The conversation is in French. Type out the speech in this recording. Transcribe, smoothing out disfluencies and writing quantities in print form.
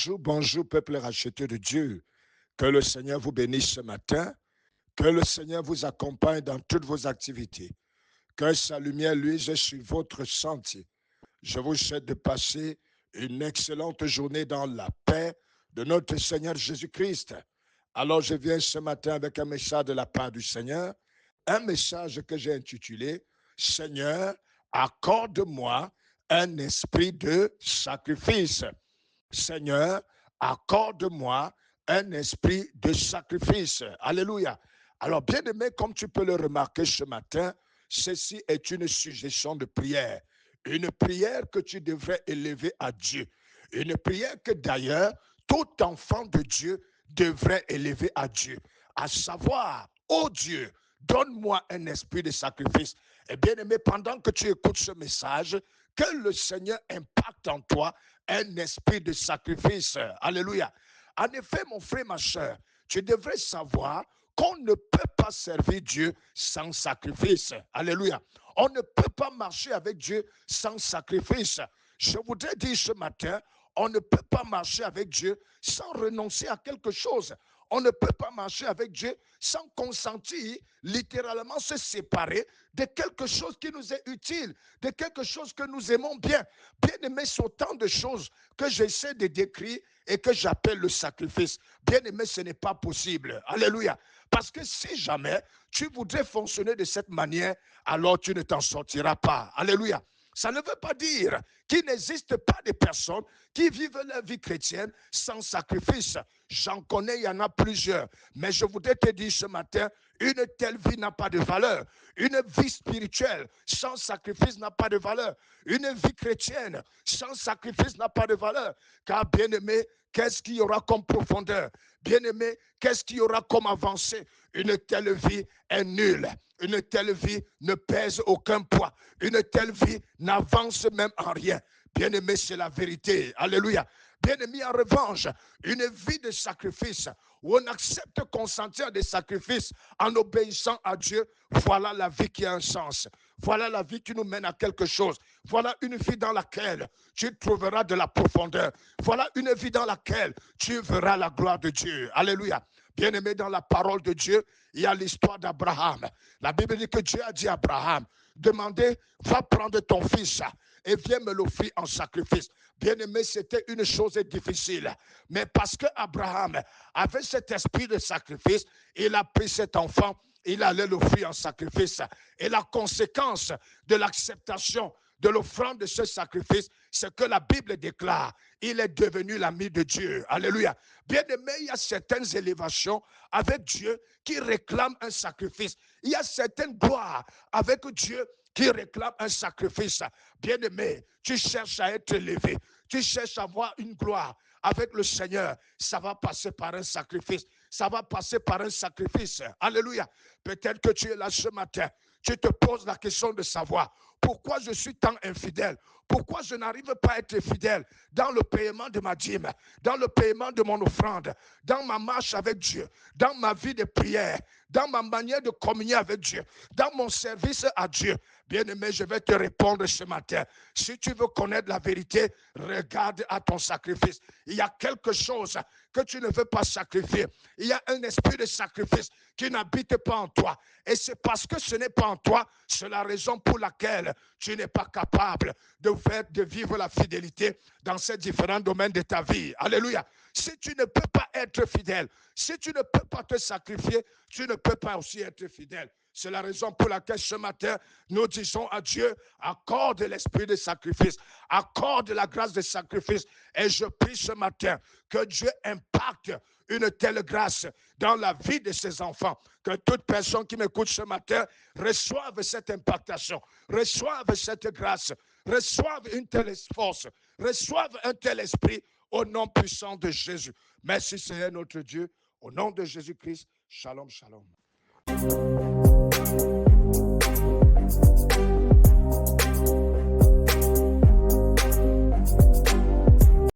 Bonjour, bonjour, peuple racheté de Dieu. Que le Seigneur vous bénisse ce matin. Que le Seigneur vous accompagne dans toutes vos activités. Que sa lumière luise sur votre sentier. Je vous souhaite de passer une excellente journée dans la paix de notre Seigneur Jésus-Christ. Alors, je viens ce matin avec un message de la part du Seigneur, un message que j'ai intitulé « Seigneur, accorde-moi un esprit de sacrifice ». Seigneur, accorde-moi un esprit de sacrifice. Alléluia. Alors, bien-aimé, comme tu peux le remarquer ce matin, ceci est une suggestion de prière. Une prière que tu devrais élever à Dieu. Une prière que d'ailleurs, tout enfant de Dieu devrait élever à Dieu. À savoir, ô Dieu, donne-moi un esprit de sacrifice. Et bien aimé, pendant que tu écoutes ce message, que le Seigneur impacte en toi un esprit de sacrifice. Alléluia. En effet, mon frère, ma soeur, tu devrais savoir qu'on ne peut pas servir Dieu sans sacrifice. Alléluia. On ne peut pas marcher avec Dieu sans sacrifice. Je voudrais dire ce matin, on ne peut pas marcher avec Dieu sans renoncer à quelque chose. On ne peut pas marcher avec Dieu sans consentir, littéralement se séparer de quelque chose qui nous est utile, de quelque chose que nous aimons bien. Bien aimé, c'est autant de choses que j'essaie de décrire et que j'appelle le sacrifice. Bien aimé, ce n'est pas possible. Alléluia. Parce que si jamais tu voudrais fonctionner de cette manière, alors tu ne t'en sortiras pas. Alléluia. Ça ne veut pas dire qu'il n'existe pas de personnes qui vivent leur vie chrétienne sans sacrifice. J'en connais, il y en a plusieurs. Mais je voudrais te dire ce matin, une telle vie n'a pas de valeur. Une vie spirituelle sans sacrifice n'a pas de valeur. Une vie chrétienne sans sacrifice n'a pas de valeur. Car bien aimé, qu'est-ce qu'il y aura comme profondeur? Bien-aimé, qu'est-ce qu'il y aura comme avancée? Une telle vie est nulle. Une telle vie ne pèse aucun poids. Une telle vie n'avance même en rien. Bien-aimé, c'est la vérité. Alléluia. Bien-aimé, en revanche, une vie de sacrifice où on accepte consentir des sacrifices en obéissant à Dieu, voilà la vie qui a un sens. Voilà la vie qui nous mène à quelque chose. Voilà une vie dans laquelle tu trouveras de la profondeur. Voilà une vie dans laquelle tu verras la gloire de Dieu. Alléluia. Bien-aimé, dans la parole de Dieu, il y a l'histoire d'Abraham. La Bible dit que Dieu a dit à Abraham, demandez, va prendre ton fils et viens me l'offrir en sacrifice. Bien-aimé, c'était une chose difficile. Mais parce que Abraham avait cet esprit de sacrifice, il a pris cet enfant, il allait l'offrir en sacrifice. Et la conséquence de l'acceptation de l'offrande de ce sacrifice, c'est que la Bible déclare, il est devenu l'ami de Dieu. Alléluia. Bien-aimé, il y a certaines élévations avec Dieu qui réclament un sacrifice. Il y a certaines gloires avec Dieu qui réclament un sacrifice. Bien-aimé, tu cherches à être élevé, tu cherches à avoir une gloire avec le Seigneur, ça va passer par un sacrifice. Ça va passer par un sacrifice. Alléluia. Peut-être que tu es là ce matin. Tu te poses la question de savoir pourquoi je suis tant infidèle. Pourquoi je n'arrive pas à être fidèle dans le paiement de ma dîme, dans le paiement de mon offrande, dans ma marche avec Dieu, dans ma vie de prière, dans ma manière de communier avec Dieu, dans mon service à Dieu. Bien-aimé, je vais te répondre ce matin. Si tu veux connaître la vérité, regarde à ton sacrifice. Il y a quelque chose que tu ne veux pas sacrifier. Il y a un esprit de sacrifice qui n'habite pas en toi. Et c'est parce que ce n'est pas en toi, c'est la raison pour laquelle tu n'es pas capable de vivre la fidélité dans ces différents domaines de ta vie. Alléluia. Si tu ne peux pas être fidèle, si tu ne peux pas te sacrifier, tu ne peux pas aussi être fidèle. C'est la raison pour laquelle ce matin, nous disons à Dieu, accorde l'esprit de sacrifice, accorde la grâce de sacrifice. Et je prie ce matin que Dieu impacte une telle grâce dans la vie de ses enfants, que toute personne qui m'écoute ce matin reçoive cette impactation, reçoive cette grâce, reçoive une telle force, reçoive un tel esprit au nom puissant de Jésus. Merci Seigneur notre Dieu, au nom de Jésus-Christ. Shalom, shalom.